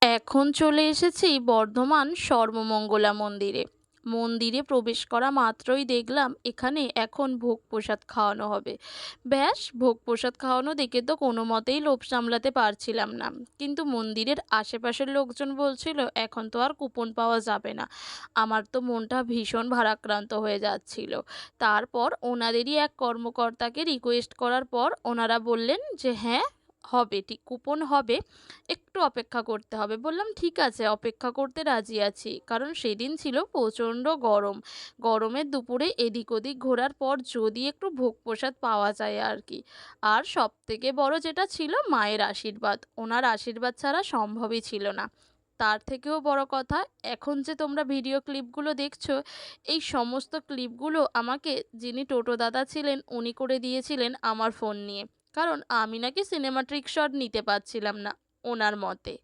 এখন চলে এসেছি বর্ধমান সর্বমঙ্গলা মন্দিরে। মন্দিরে প্রবেশ করা মাত্রই দেখলাম এখানে এখন ভোগ প্রসাদ খাওয়ানো হবে। ব্যাস, ভোগ প্রসাদ খাওয়ানো দেখে তো কোনো মতেই লোভ সামলাতে পারছিলাম না। কিন্তু মন্দিরের আশেপাশের লোকজন বলছিল এখন তো আর কুপন পাওয়া যাবে না। আমার তো মনটা ভীষণ ভারাক্রান্ত হয়ে যাচ্ছিল। তারপর ওনাদেরই এক কর্মকর্তাকে রিকোয়েস্ট করার পর ওনারা বললেন যে হ্যাঁ, হবে, ঠিক কুপন হবে, একটু অপেক্ষা করতে হবে। বললাম ঠিক আছে, অপেক্ষা করতে রাজি আছি। কারণ সেদিন ছিল প্রচণ্ড গরম। গরমের দুপুরে এদিক ওদিক ঘোরার পর যদি একটু ভোগ প্রসাদ পাওয়া যায় আর কি। আর সবথেকে বড় যেটা ছিল মায়ের আশীর্বাদ। ওনার আশীর্বাদ ছাড়া সম্ভবই ছিল না। তার থেকেও বড় কথা, এখন যে তোমরা ভিডিও ক্লিপগুলো দেখছো, এই সমস্ত ক্লিপগুলো আমাকে যিনি টোটো দাদা ছিলেন উনি করে দিয়েছিলেন আমার ফোন নিয়ে। কারণ আমি নাকি সিনেমাটিক শট নিতে পারছিলাম না ওনার মতে।